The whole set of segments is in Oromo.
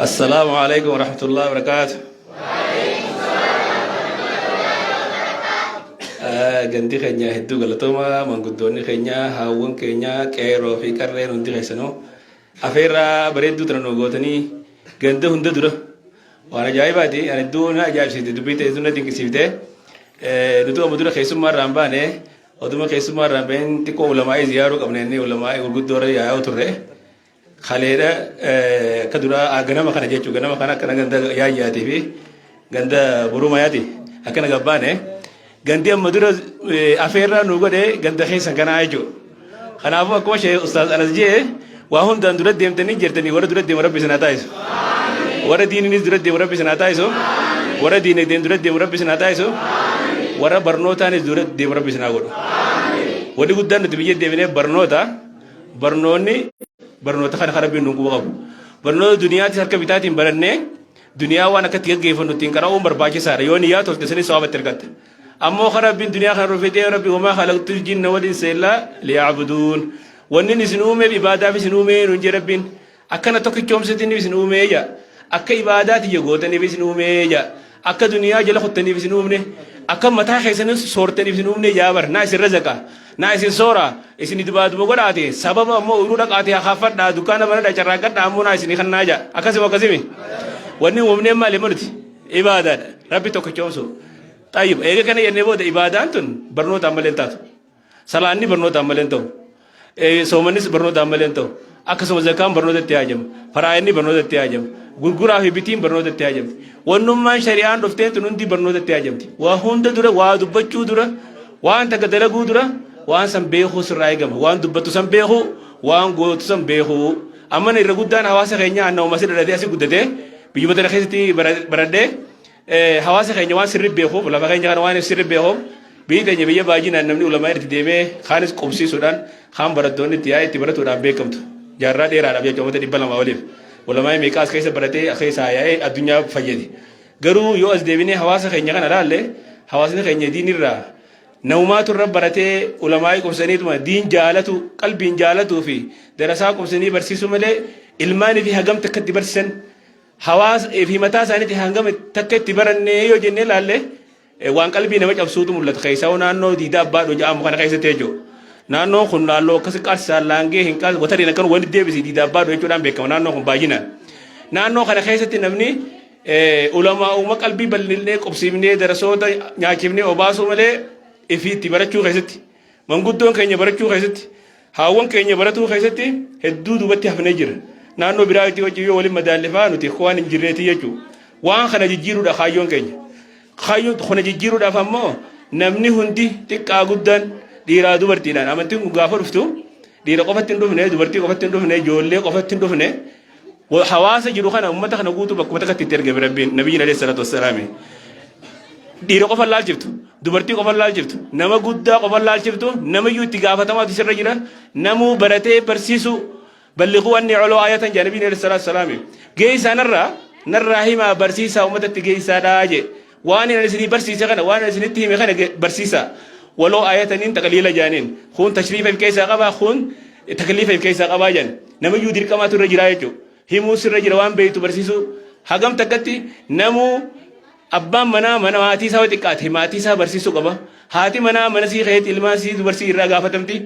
السلام عليكم ورحمة الله وبركاته. Ganti keenya hedduu galatoomaa manguddoonni keenya haawwan keenya qeeroo fi qarreen hundi keessanoo afeerraa bareedduu tana nu gootanii ganda hunda dura waan ajaa'ibaati ani hedduu na ajaa'ibsiifte dubbii ta'e hedduu na dinqisiifte nuti amma dura keessummaa irraan baane oduma keessummaa irraan baheen xiqqoo ulamaa'ii ziyaaruu qabna inni ulamaa'ii gurguddoo irra yaa'u turre kaleedha akka dura ganama kana jechuu ganama kana akkana ganda yaayyaatii fi ganda burumayaati akkana gabbaane ganti amma dura afeerraa nu godhe ganda keessan kanaa jechuudha. Kanaafuu akkuma ishee ustaaz Anas jee waa hundaan dura deemtanii jirtanii warra dura deemu rabbi sinaa taa'isu. Warra diininis dura deemu rabbi sinaa taa'isu. Warra diinagdeen dura deemu rabbi sinaa taa'isu. Warra barnootaanis dura deemu rabbi sinaa godhu. Wanni guddaan nuti biyya deebinee barnoota kana rabbiin nu qabu. Barnoota duniyaatis harka bitaatiin barannee duniyaa waan akkatti gaggeeffannu ittiin qara'uun barbaachisaadha. Yoo niyyaa tolte sanis so'aabatti argatta. أما خرب الدنيا خرب في ربي وما خلقت الجن والإنس إلا ليعبدون ونن سنومي بعبادة في سنومي ننجي ربين أكنا توكي كوم ستني في سنومي يا أكا عبادات يجوتني في سنومي يا أكا دنيا جل خدتني في سنومي أكا متى خيسن صورتني في سنومي يا بر ناس الرزقة ناس الصورة إسني دبادو بقولاتي سبب أمو أولوك آتي خافت نا دكانة برا جراكت نامو ناس نخنا جا أكا سما كزمي ونن ومني ما لمرتي عبادات ربي توكي كوم سو طيب إيه كان ينبود عباداتن برنوت عملين تاتو سلاني برنوت عملين تو سومنيس برنوت عملين تو أكسم زكام برنوت تياجم فرايني برنوت تياجم غرغرا في بيتين برنوت تياجم ونمان شريان رفتين تنندي برنوت تياجم وهند دورا وادبتشو دورا وان تقدرغو دورا وان سنبيهو سرايغم وان دبتو سنبيهو وان غوتو سنبيهو أما نرغودان حواسا خينيا أنه مسير ردي أسي قدده بيجبتنا خيستي برده hawaasa keenya waan sirrii beekuuf lafa keenya kana waan sirrii beekuuf biyyi keenya biyya baay'inaan namni ulamaa irratti deemee kaanis qubsiisuudhaan kaan barattoonni itti yaa'e itti baratuudhaan beekamtu jaarraa dheeraadhaaf jecha uummata 200 waliif ulamaa meeqaas keessa baratee keessa yaa'ee addunyaa fayyadi garuu yoo as deebinee hawaasa keenya kana ilaalle hawaasni keenya diinirraa naumaatu irra baratee ulamaa qubsaniituma diin jaalatu qalbiin jaalatuu fi darasaa qubsanii barsiisuu malee ilmaanii fi hagam takkatti barsiisan hawaas fi mataa isaaniitti hangam takka itti barannee yoo jennee laalle waan qalbii nama cabsuutu mul'ata keessaa naannoo diidaa abbaa dhoo jedhamu kana keessatti jechuudha. Naannoon kun naannoo akkasi qarsaan laangee hin qaas watariin akkan wanti deebisi diidaa abbaa dhoo jechuudhaan beekama naannoo kun baay'inaan. Naannoo kana keessatti namni ulamaa uuma qalbii bal'inee qubsiifnee darasoota nyaachifnee obaasuu malee ifiitti barachuu keessatti manguddoon keenya barachuu keessatti haawwan keenya baratuu keessatti hedduu duubatti hafnee jira. naannoo biraatti hojii yoo waliin madaalifaa nuti waan hin jirreeti jechuudha. Waan kana jijjiiruudha kaayyoon keenya. Kaayyoon kana jijjiiruudhaaf ammoo namni hundi xiqqaa guddaan dhiiraa dubartiidhaan amantiin kun gaafa dhuftu dhiira qofatti hin dhufne dubartii qofatti hin dhufne ijoollee qofatti hin dhufne hawaasa jiru kana uummata kana guutuu bakkuma takkatti itti ergame rabbiin nabiyyiin alayhi salaatu wassalaami. Dhiira qofa laalchiftu dubartii qofa laalchiftu nama guddaa qofa laalchiftu namayyuu itti gaafatamaatu isirra jira namuu baratee barsiisu. بلغوا أني علو آية جانبي عليه الصلاة والسلام جيسا نرى هما برسيسا ومتت جيسا داجي وأنا نسني برسيسا خنا وأنا نسني تيمي خنا برسيسا ولو آية نين تقليل جانين خون تشريف في كيسا قبا خون تكليف في كيسا قبا جان نمو يدير كما ترجع رايجو همو سر رجوان بيتو برسيسو هجم تكتي نمو أبا منا هاتي سوى تكات هماتي سا برسيسو قبا هاتي منا منسي خيت الماسي برسي الرجا فتمتي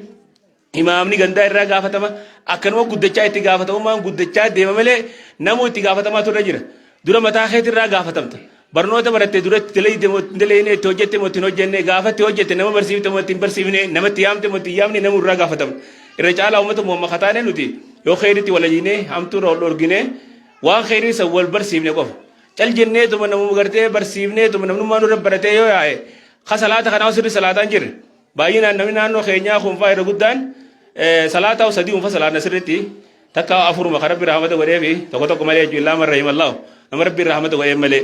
imaamni gandaa irraa gaafatama akkanuma guddachaa itti gaafatamummaan guddachaa deema malee namuu itti gaafatamaa turre jira dura mataa keetii irraa gaafatamta barnoota barattee duratti dalee itti hojjette moo ittiin hojjenne gaafatti hojjette nama barsiifte moo ittiin barsiifne namatti yaamte moo ittiin yaamne namuu irraa gaafatama irra caalaa uummata muhamma kataane nuti yoo kheyritti wal ajjinee hamtuurra ol dhorgine waan kheyrii isa wal barsiifne qofa cal jennee tuma namuu gartee barsiifnee tuma namnummaa nurra baratee yoo yaa'e ka salaata kanaa sirri salaataan jirre baay'inaan namni naannoo keenyaa kunfaa irra guddaan salaata usadii unfa salaatna sirritti takka afuruma ka rabbi rahmata godhee fi tokko malee jechuun illaa man rahimallahu nama rabbi rahmata godhee malee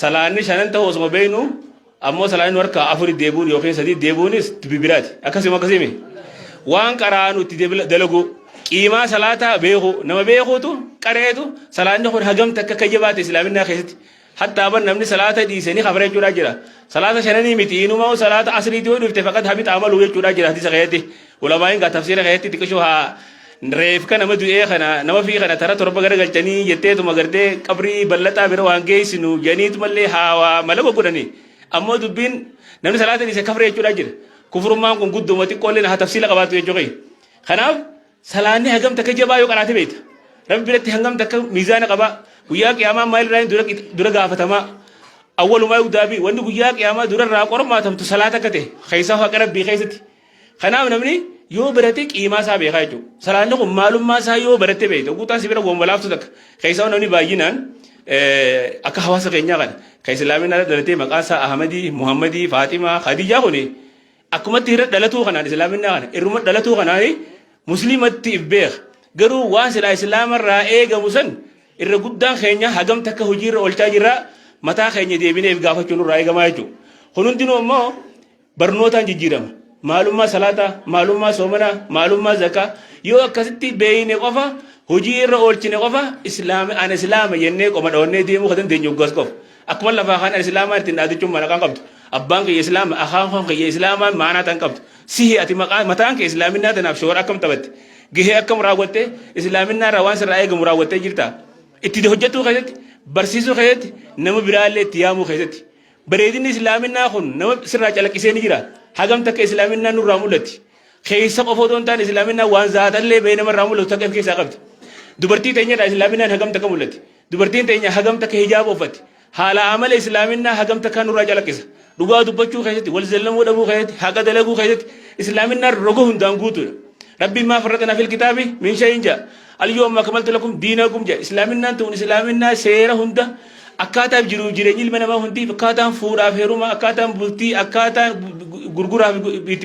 salaanni shanan ta'uu osuma beeknu ammoo salaanni warka afuri deebuun yookiin sadii deebuunis bibiraati akkasimi waan qaraanu itti dalagu qiimaa salaata beeku nama beekuutu qareetu salaanni kun hagam takka kayyabaate islaaminaa keessatti hatta ban namni salaata dhiisanii khabara jechuudha jira salaata shananii miti inuma salaata asriitii yoo dhufte faqat habit amalu jechuudha jira hadisa keessatti ulamaa'in gaa tafsiira keessatti xiqqishoo haa reef kana madu kana nama fi kana tara torba garagalchanii jetteetuma gartee qabrii bal'ataa bira waan geessinu janiitu mallee haawaa mala godhani ammoo dubbiin namni salaatan isa kafre jechuudha jira kufurummaan kun gudduma xiqqoolleen haa tafsiila qabaatu jechuudha kanaaf salaanni hagam takka jabaa yoo qaraate beekta rabbi biratti hangam takka miizaana qaba guyyaa qiyaamaa maal irraa dura gaafatamaa awwalumaa yudaabi wanni guyyaa qiyaamaa dura irraa qormaatamtu salaata akka ta'e keessa haqa rabbii keessatti kanaaf namni yoo barate qiimaa isaa beekaa jechuudha salaanni kun maalummaa isaa yoo barate beekta guutaan si bira gombalaaftu takka keessa namni baay'inaan akka hawaasa keenyaa kana kan islaaminaa dhalatee maqaan isaa Ahmadii Muhammadii Faatimaa Khadijaa kuni akkumatti irra dhalatuu kanaan islaaminaa kana irruma dhalatuu kanaan muslimatti beek garuu waan silaa islaamarraa eegamu san irra guddaan keenya hagam takka hojiirra oolchaa jirra mataa keenya deebineef gaafachuun irraa eegamaa jechuudha kun hundinuu immoo barnootaan jijjiirama maalummaa salaataa maalummaa soomanaa maalummaa zakaa yoo akkasitti beeyne qofa hojii irra oolchine qofa islaama jennee qoma dhawanne deemuu kan dandeenyu gos qofa akkuma lafaa kan islaamaa ittiin dhaadachuun maqaan qabdu abbaan kiyya islaama akaan kiyya islaamaa maanaa tan qabdu sihi ati mataan kee islaaminaa tanaaf shoora akkam taphatte gahee akkam raawwatte islaaminaa irraa waan sirraa eegamu raawwattee jirta itti hojjetuu keessatti barsiisuu keessatti nama biraallee itti yaamuu keessatti bareedinni islaaminaa kun nama sirraa calaqqisee ni jira hagam takka islaaminaa nurraa mul'atti keessa qofa otoo hin taane islaaminaa waan zaatallee bee namarraa mul'atu takka of keessaa qabdi dubartii teenyadha islaaminaan hagam takka mul'atti dubartiin teenya hagam takka hijaaba uffatti haala amala islaaminaa hagam takka nurraa calaqqisa dhugaa dubbachuu keessatti wal zallamuu dhabuu keessatti haqa dalaguu keessatti islaaminaa roga hundaan guutuudha rabbiin maa farratana fil kitaabi min shay'in jaa al-yawma akmaltu lakum diinakum jaa islaaminaan tuun islaaminaa seera hunda akkaataan jiruuf jireenyi ilma namaa hundi akkaataan fuudhaaf heerumaa akkaataan bultii akkaataan gurguraaf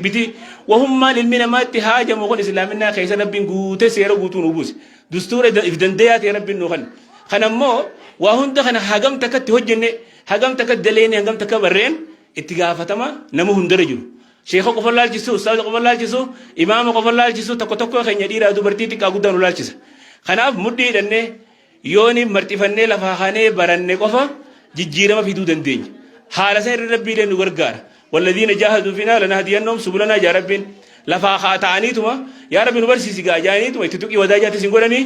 bitii wahummaan ilmi namaatti haajamu kun islaaminaa keessa rabbiin guutee seera guutuu nu buuse dustuura if dandeeyaa ta'e rabbiin nu kan ammoo waa hunda kana hagam takkatti hojjenne hagam takka daleeni hagam takka barreen itti gaafatama nama hundarra jiru sheekha qofa laalchisu ustaaza qofa laalchisu imaama qofa laalchisu tokko keenya dhiiraa dubartii xiqqaa guddaa nu laalchisa kanaaf mudhii hidhannee yooni marxifannee lafaa kanee baranne qofa jijjiirama fiduu dandeenya haala san irra rabbii nu gargaara walladhiina jaahaduu finaa lanahdiyannahum subulanaa yaa rabbiin lafaa ta'aniituma yaa rabbi nu barsiisi gaajaaniituma itti tuqii wadaajaatti sin godhanii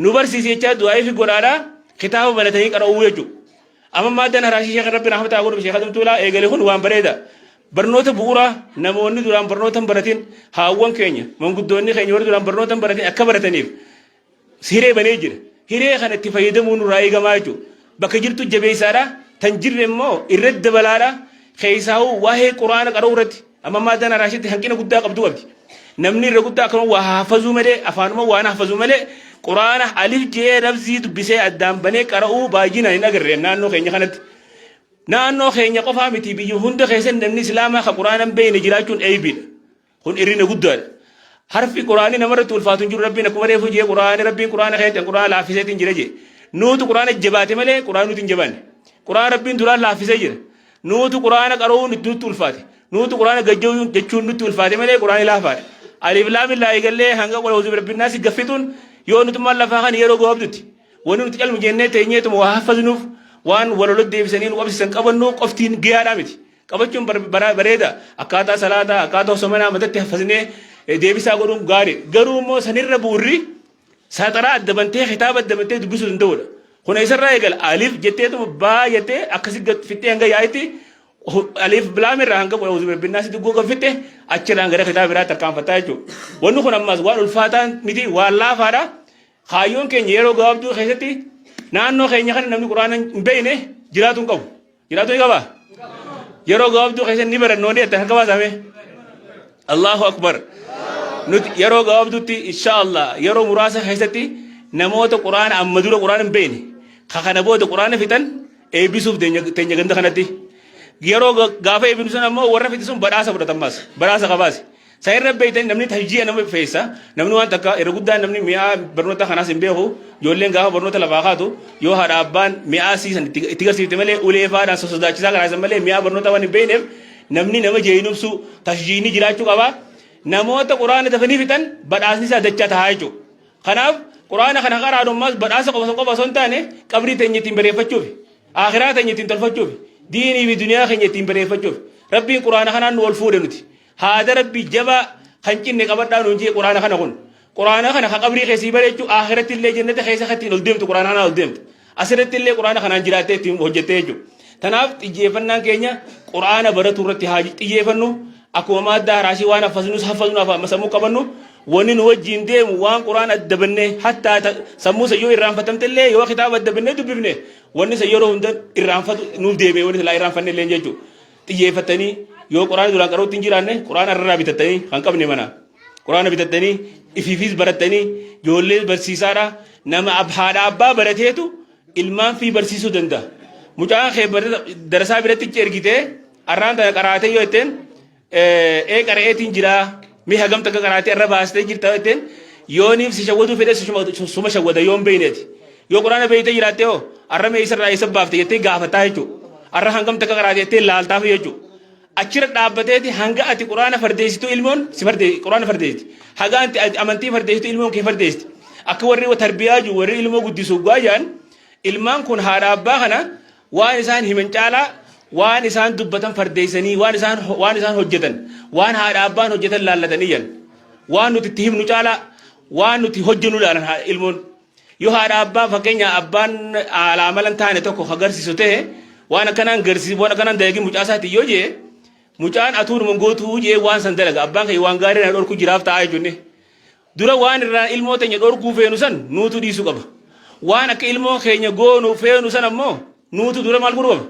nu barsiisi jechaa du'aa fi godhaadhaa kitaaba banatanii qara'uu jechuudha amma maaddaan haraashii sheekha rabbi rahmataa godhu sheekha dumtuulaa eegale kun waan bareeda barnoota bu'uuraa namoonni duraan barnoota hin baratin haawwan keenya manguddoonni keenya warri duraan barnoota hin baratin akka barataniif hiree banee jira hiree kana itti fayyadamuu nurraa eegamaa jechuudha bakka jirtu jabeessaadha tan jirre immoo irratti dabalaadha keessaa'u waa'ee quraana qara'uu irratti amma maaddaan haraashitti hanqina guddaa qabdu qabdi namni irra guddaa akkuma waa hafazuu malee afaanuma waan hafazuu malee quraana alif jee nabsii dubbisee addaan banee qara'uu baay'inaan hin agarre naannoo keenya kanatti naannoo keenya qofaa miti biyya hunda keessatti namni islaamaa ka quraana hin beekne jiraachuun eebiidha kun irrina guddaadha harfi quraanii namarratti ulfaatu hin jiru rabbiin akkuma reefu jee quraanii rabbiin quraana keessatti quraana laaffiseetiin jira jee nuutu quraana jabaate malee quraana nuti hin jabaanne quraana rabbiin duraan laaffisee jira nuutu quraana qara'uun nutti ulfaate nuutu quraana gajja'uun jechuun nutti ulfaate malee quraani laafaadha alif laam illaa eegallee hanga qura huzuu rabbinnaasi gaffituun yoo nuti mal lafaa kan yeroo gabaabdutti wanni nuti calmu jennee teenyeetuma waa hafaznuuf waan walolot deebisanii nu qabsiisan qabannu qoftiin giyaadhaa miti qabachuun bareeda akkaataa salaataa akkaataa somanaa matatti hafaznee deebisaa godhuun gaarii garuu immoo sanirra buurri saaxaraa addabantee kitaaba addabantee dubbisuu danda'udha kuna isarraa eegala alif jetteetuma baa jettee akkasi fittee hanga yaa'itti alif bilaamirraa hanga qura huzuu rabbinnaasi duggoo gaffitte achirraan gara kitaaba biraatti tarkaanfattaa jechuudha wanni kun ammas waan ulfaataa miti waan laafaadha kaayyoon keenya yeroo gabaabduu keessatti naannoo keenya kana namni quraana hin beekne jiraatu hin qabu jiraatu ni qaba yeroo gabaabduu keessatti ni barannoonni itti harka baasame Allahu akbar nuti yeroo gabaabduutti inshaallah yeroo muraasa keessatti namoota quraana amma dura quraana hin beekne kana booda quraana fixan eebbisuuf teenya ganda kanatti yeroo gaafa eebbinu sun ammoo warra fixi sun badhaasa fudhatammas badhaasa qabaas sayirra beeytan namni tahjiya nama feessa namni waan takka yeroo guddaa namni mi'aa barnoota kanaas hin beeku ijoolleen gaafa barnoota lafaa kaatu yoo haadha abbaan mi'aa siisan itti garsiifte malee ulee faadhaan sosodaachisaa kanaasan malee mi'aa barnoota waan hin beekneef namni nama jeeyinubsu tahjiini jiraachuu qaba namoota quraana dafanii fixan badhaasni isaa dachaa tahaa jechuudha kanaaf quraana kana qaraadummaas badhaasa qofa osoo hin taane qabrii teenya ittiin bareeffachuuf akhiraa teenya ittiin tolfachuuf diinii fi duniyaa keenya ittiin bareeffachuuf rabbiin quraana kanaan nu ol fuudhe nuti haada rabbii jabaa kan cinne qabadhaa nuun jee quraana kana kun quraana kana qabrii keessi bareechu akhiratti illee jannata keessa khatiin ol deemtu quraana kana ol deemtu asirratti illee quraana kanaan jiraatee ittiin hojjettee jechuudha. Tanaaf xiyyeeffannaan keenya quraana baratu irratti haa xiyyeeffannu akkuma maaddaa raashii waan hafasnus hafasnu sammuu qabannu wanni nu wajjin deemu waan quraana addabannee hattaa sammuu sayyoo irraanfatamte illee yoo kitaaba addabannee dubbifne wanni sayyoo hunda irraanfatu nuuf deeme wanni silaa irraanfanne illee jechuudha. Xiyyeeffatanii yoo quraana duraan qaruutti hin jiraanne quraana irraa bitattanii kan qabne mana quraana bitattanii ifiifis barattanii ijoollee barsiisaadha nama haadha abbaa barateetu ilmaan fi barsiisuu danda'a. Mucaan kee darasaa biratti ergitee arraan tana qaraatee yoo ittiin qara'eetiin jira mi hagam takka qaraatee irra baastee jirta ittiin yooniif si shawwaduu fedhe suma shawwada yoon beeyneeti. Yoo quraana beeytee jiraattee hoo arra mee isarraa isa baafte jettee gaafataa jechuudha. Arra hangam takka qaraatee jettee laaltaaf jechuudha. Achira dhaabbateeti hanga ati quraana fardeessitu ilmoon si quraana fardeessiti. Haga ati amantii fardeessitu ilmoon kee fardeessiti. Akka warri tarbiyaa jiru warri ilmoo guddisuu gaayaan ilmaan kun haadha abbaa kana waan isaan himan caalaa waan isaan dubbatan fardeessanii waan isaan hojjetan waan haadha abbaan hojjetan laallatanii yan waan nuti itti himnu caalaa waan nuti hojjennu laalan ilmoon yoo haadha abbaa fakkeenya abbaan alaamalan taane tokko agarsiisu ta'e waan akkanaan garsiisu waan akkanaan dalagii mucaa isaati yoo jee mucaan atuun gootuu jee waan san dalaga abbaan kee waan gaarii na dhorku jiraaf taa'aa jechuun dura waan irraa ilmoo teenya dhorkuu feenu san nuutu dhiisuu qaba waan akka ilmoo keenya goonu feenu san ammoo nuutu dura maal godhuu qaba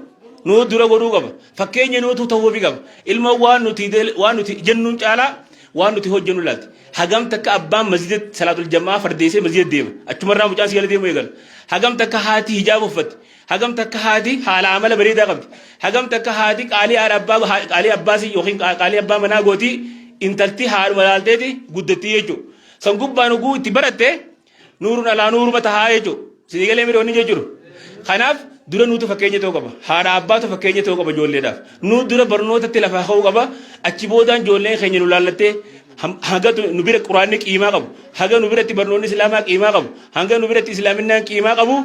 nuutu dura godhuu qaba fakkeenya nuutu ta'uu qaba ilmoo waan nuti jennuun caalaa waan nuti hojjennu laatti hagam takka abbaan masjida salaatul jamaa fardeessee masjida deema achumarraa mucaan si gala deemu eegala hagam takka haati hijaaba uffatti hagam takka haati haala amala bareedaa qabdi hagam takka haati qaalii abbaasii yookiin qaalii abbaa manaa gootii intalti haadhuma laalteeti guddattii jechuudha san gubbaan oguu itti baratte nuurun alaa nuuruma tahaa jechuudha si galee miidhoonni jechuudha kanaaf dura nuutu fakkeenya ta'uu qaba haadha abbaatu fakkeenya ta'uu qaba ijoolleedhaaf nuu dura barnootatti lafaa ka'uu qaba achi boodaan ijoolleen keenya nu laallattee hanga nu bira quraanni qiimaa qabu hanga nu biratti barnoonni islaamaa qiimaa qabu hanga nu biratti islaaminaan qiimaa qabu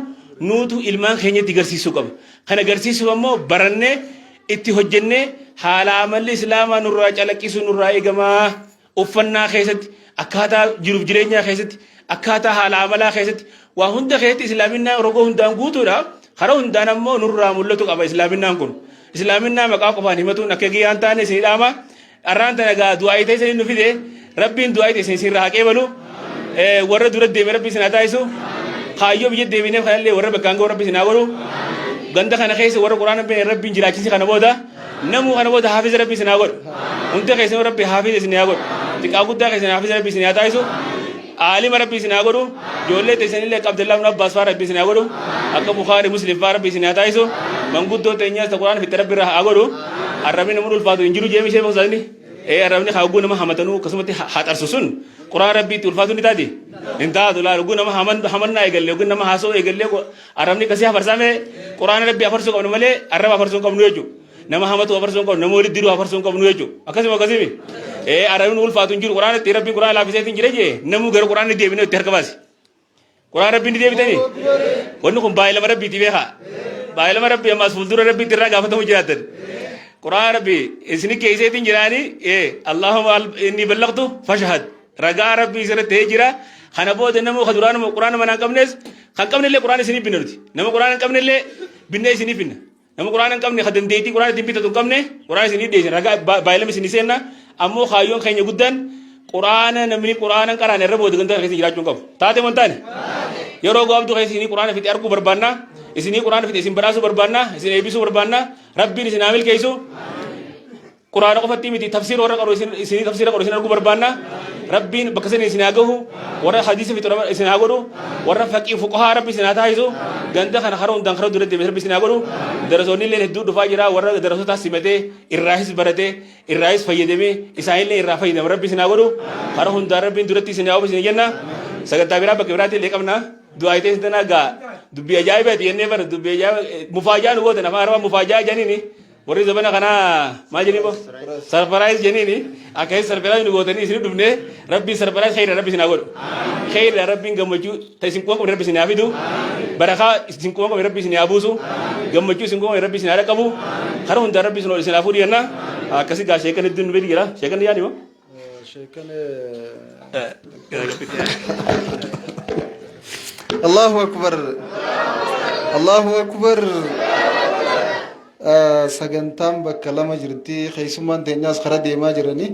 nuutu ilmaan keenyatti garsiisuu qaba kana garsiisuu ammoo barannee itti hojjennee haala amalli islaamaa nurraa calaqqisu nurraa eegamaa uffannaa keessatti akkaataa jiruuf jireenyaa keessatti akkaataa haala amalaa keessatti waa hunda keessatti islaaminaa rogoo hundaan guutuudha hara hundaan ammoo nurraa mul'atu qaba islaaminaan kun islaaminaa maqaa qofaan himatuun akka giyyaan taane isin dhaama arraan tana gaa du'aa itee isin nu fide rabbiin du'aa itee isin irraa haqee balu warra dura deeme rabbi isin haa taasisu kaayyoo biyya deebineef kanallee warra bakkaan ga'u rabbi isin haa godhu ganda kana keessa warra quraana bene rabbiin jiraachisi kana booda namuu kana booda haafiza rabbi isin haa godhu hunda keessan rabbi haafiza isin haa godhu xiqqaa guddaa keessan haafiza rabbi isin haa taasisu عالم ربي سناغورو جولة تسني لك عبد الله بن عباس فار ربي سناغورو أكا بخاري مسلم فار ربي سناتايسو من قد دو تنيا القرآن في تربي راه أغورو الربي نمر الفاتو إنجيلو جيمي شيء مخزاني الربي خاوغو نما حمتنو قسمتي حات أرسسون قرآن ربي تلفاتو نتادي انتا دولا رغو نما حمنا يغلي رغو نما حاسو يغلي الربي كسيها فرسامي قرآن ربي أفرسو قبل ملي الربي أفرسو قبل نوجو nama hamatu afarsun qabu nama wali diru afarsun qabu nuyejo akasimi arabin ulfaatu jiru qur'aan ti rabbi qur'aan laafiseetin jireje namu gar qur'aan deebine itti harkabasi qur'aan rabbi ni deebitani wonni kun baay'ilama rabbi ti beeka baay'ilama rabbi ammas fuldura rabbi tirra gaafatamu jiraatan qur'aan rabbi isni keeseetin jirani allahumma inni ballaqtu fashhad ragaa rabbi isirratti jira kana booda namu khaduraan qur'aan mana qabnes kan qabnelle qur'aan isni binnuti namu qur'aan qabnelle binne isni binna nama qur'aan qabne khadan deeti qur'aan dibbita tun qabne qur'aan isini deesin raga baay'ilama isini seenna ammoo kaayyoon keenya guddan qur'aan namni qur'aan qaraan irra booda ganda keessa jiraachuun qabu taate montaane yeroo gaabdu keessa isini qur'aan fiti arguu barbaanna isini qur'aan fiti isin baraasuu barbaanna isin eebisuu barbaanna rabbiin isin amil keeysu qur'aan qofatti miti tafsir warra qaru isini tafsira qaru isin arguu barbaanna rabbiin bakka isin isin agahu warra hadiisa fiti isin agodu warra faqih fuqaha rabbi isin ataayisu ganda kana haroon dan haro durate rabbi isin agodu darasoonni leen hedduu dhufaa jira warra darasota simate irraahis barate irraahis fayyadame isaanillee irraa fayyadame rabbi isin agodu haro hunda rabbiin duratti isin yaa isin jenna sagantaa biraa bakka biraatti illee qabna du'aa itee isin nagaa dubbii ajaa'ibaati jennee bara dubbii ajaa'iba mufaajaa nu gootan afaan arabaa mufaajaa janiini warri zabana kana maal jedhanii bo sarfaraayis jeniini akkasii sarfaraayis nu gootanii isin dhufne rabbiin sarfaraayis khayra rabbi isin haa godhu khayra rabbiin gammachuu ta isin kuwan qabne rabbi isin haa fidu barakaa isin kuwan qabne rabbi isin haa buusu gammachuu isin kuwan qabne rabbi isin haa dhaqqabu kara hunda rabbi isin haa fuudhu jenna akkasii gaa sheekan hedduun nu bedi jira sheekan yaadi moo الله أكبر الله أكبر سجنتام بكلام جرتي خيسمان تناس خرد ما جرني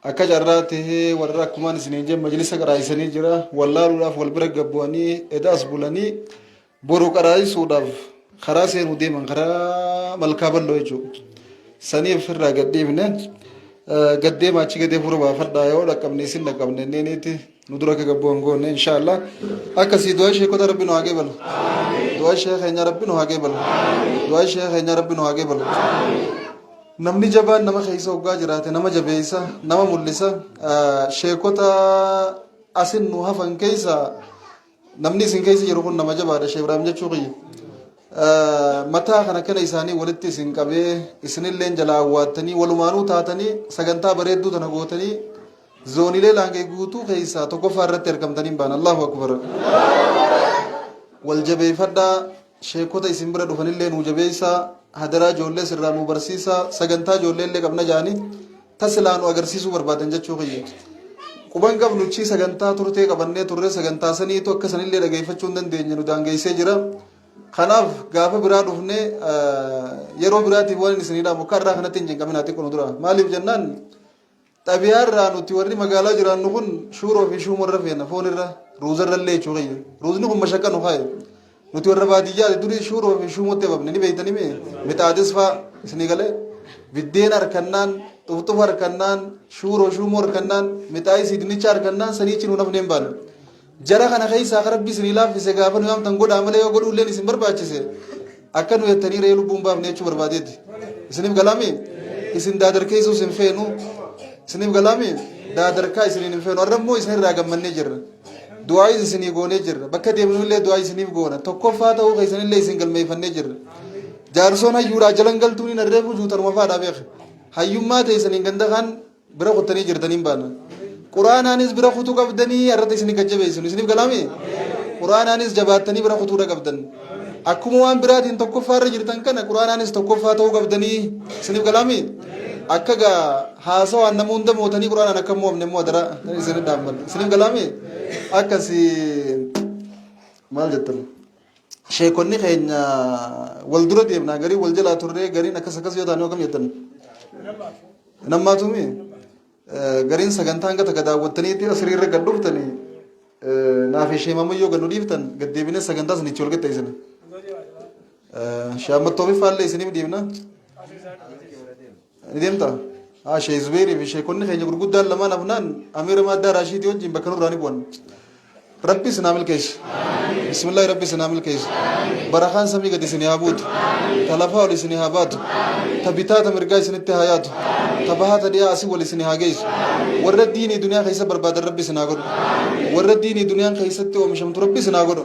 أكجراته ورّكمان سنينجم مجلس كرايسني جرا والله رولاف والبرق جبواني إداس بولاني برو كرايس وداف خراسي ودي من خرا ملكابل لويجو سني في الرقديمنا قدي ما تيجي دي برو بافرد أيوة لكم نسين لكم نينيتي ندرك جبوان إن شاء الله أكسي دعاء شيء كده ربنا عاقبل دعاء شيء خير ربنا عاقبل دعاء شيء خير ربنا عاقبل namni jabaan nama keessa hoggaa jiraate nama jabeessa nama mul'isa sheekota asin nu hafan keessa namni isin keessa jiru kun nama jabaadha Sheekh Ibraahim jechuu kiyya mataa kana isaanii walitti isin qabee isinillee jalaa awwaattanii walumaanuu taatanii sagantaa bareedduu tana gootanii zoonilee laangee guutuu keessa tokkoffaa irratti argamtanii baan Allahu akbar wal jabeeffadhaa sheekota isin bira dhufanillee nu jabeessa hadaraa ijoollee sirraa nu barsiisa sagantaa ijoollee illee qabna jaani tasilaa nu agarsiisuu barbaadan jechuu kiyya quban qabnu chi sagantaa turtee qabannee turre sagantaa saniitu akka sanillee dhageeffachuu hin dandeenye nu daangeessee jira kanaaf gaafa biraa dhufne yeroo biraatiif waan isinidha muka irraa kanatti hin jinqaminaati kun dura maaliif jennaan xabiyaarraa nuti warri magaalaa jiraannu kun shuuroo fi shuumorra feena foonirra ruuzarra illee jechuu kiyya ruuzni kun mashaqqa nu kaaye nuti warra baadiyyaa durii shuuroo fi shuumotti babne ni beeytanii mee mixaadis faa isinii galee biddeen harkannaan xufxufa harkannaan shuuroo shuumoo harkannaan mixaayis dinnicha harkannaan saniichi nu nafneen baana jara kana keessaa akka rabbi isinii laaffise gaafa nu yaamtan godhaa malee yoo godhuulleen isin barbaachise akka nu jettanii ree lubbuun baafne jechuu barbaadeetti isiniif galaami isin daadarkeessuu isin feenu isiniif galaami daadarkaa isiniin hin feenu har'ammoo isin irraa gammannee jirra du'aayis isinii goonee jirra bakka deemnullee du'aa isiniif goona tokkoffaa ta'uu keessanillee isin galmeeffannee jirra jaarsoon hayyuudhaa jalan galtuun hin arreefu juutanuma faadhaa beeka hayyummaa ta'e isiniin ganda kaan bira kuttanii jirtaniin baana quraanaanis bira kutuu qabdanii irratti isinii gajjabeessinu isiniif galaami quraanaanis jabaattanii bira kutuudha qabdan akkuma waan biraatiin tokkoffaarra jirtan kana quraanaanis tokkoffaa ta'uu qabdanii isiniif galaami akka gaa haasawaan nama hunda mootanii quraanaan akka moofne immoo adara isin dhaabban isiniif galaami akkasi maal jettan sheekonni keenya wal dura deemnaa garii wal jalaa turree gariin akkas yoo taane akkam jettan nammaatumi gariin sagantaa hanga takka daawwattaniitti asiriirra gad dhuftanii naaf ishee mamayyoo gad nu dhiiftan gad deebinee sagantaa sanichi ol gatta isin shaammattoo bifaallee isiniif dhiibna ni deemta shee Zubeerii fi sheekonni keenya gurguddaan lamaan afnaan Amiira Maaddaa Raashiitii wajjin bakka nurraa ni bu'an rabbi isin haa milkeessu bismillaahi rabbi isin haa milkeessu barakaan samii gad isin haa buutu ta lafaa ol isin haa baatu ta bitaa ta mirgaa isinitti haa yaatu ta bahaa ta dhiyaa asii wal isin haa geessu warra diinii duniyaa keessa barbaadan rabbi isin haa godhu warra diinii duniyaan keessatti oomishamtu rabbi isin haa godhu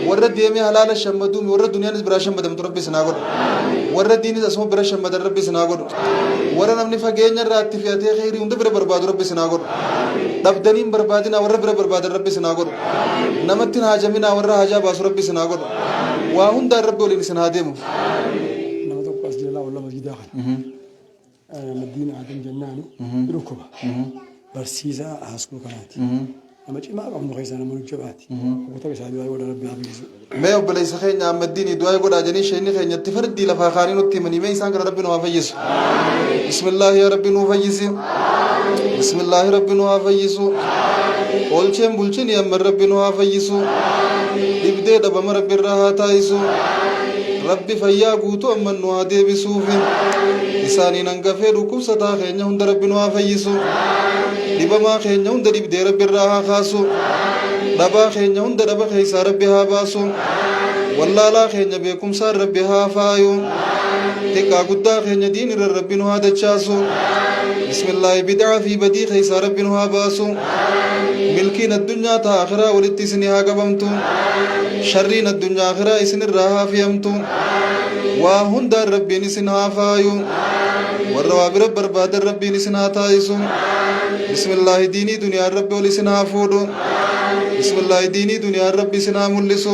warra deemee halaala shammaduumi warra duniyaanis biraa shammadamtu rabbi isin haa godhu warra diinis asuma bira shammadan rabbi isin haa godhu warra namni fageenya irraa itti fe'atee khayrii hunda bira barbaadu rabbi isin haa godhu dhabdaniin barbaadinaa warra bira barbaadan rabbi isin haa godhu namatti haajaminaa warra haajaa baasu rabbi isin haa godhu waa hundaan rabbi waliin isin haa deemu nama tokko as jalaa walla masjidaa kan madiina adam jennaani dhukkuba barsiisaa haaskuu kanaati nama cimaa qabnu keessaa nama nujjabaati kutaa isaa du'aa godha rabbi habiisu mee obboleessa keenya ammaddiini du'aa godhaa janii sheenni keenyatti fardii lafaa kaanii nutti himanii mee isaan kana rabbi nu haa fayyisu bismillaahi yaa rabbi nu fayyisi bismillaahi rabbi nu haa fayyisu oolcheen bulchini amma rabbi nu haa fayyisu dhibdee dhabama rabbi irraa haa taa'isu rabbi fayyaa guutuu amma nu haa deebisuufi isaaniin hangafee dhukkubsataa keenya hunda rabbi nu haa fayyisu dhibamaa keenya hunda dhibdee rabbi irraa haa kaasu dhabaa keenya hunda dhaba keessaa rabbi haa baasu wallaalaa keenya beekumsaan rabbi haa faayu xiqqaa guddaa keenya diin irra rabbi nu haa dachaasu bismillaahi bid'aa fi badii keessaa rabbi nu haa baasu milkiin addunyaa ta akhiraa walitti isin haa qabamtu sharriin addunyaa akhiraa isin irraa haa fiyamtu waa hundaan rabbiin isin haa faayu warra waa bira barbaadan rabbiin isin haa taa'isu bismillaahi diinii duniyaan rabbi ol isin haa fuudhu bismillaahi diinii duniyaan rabbi isin haa mul'isu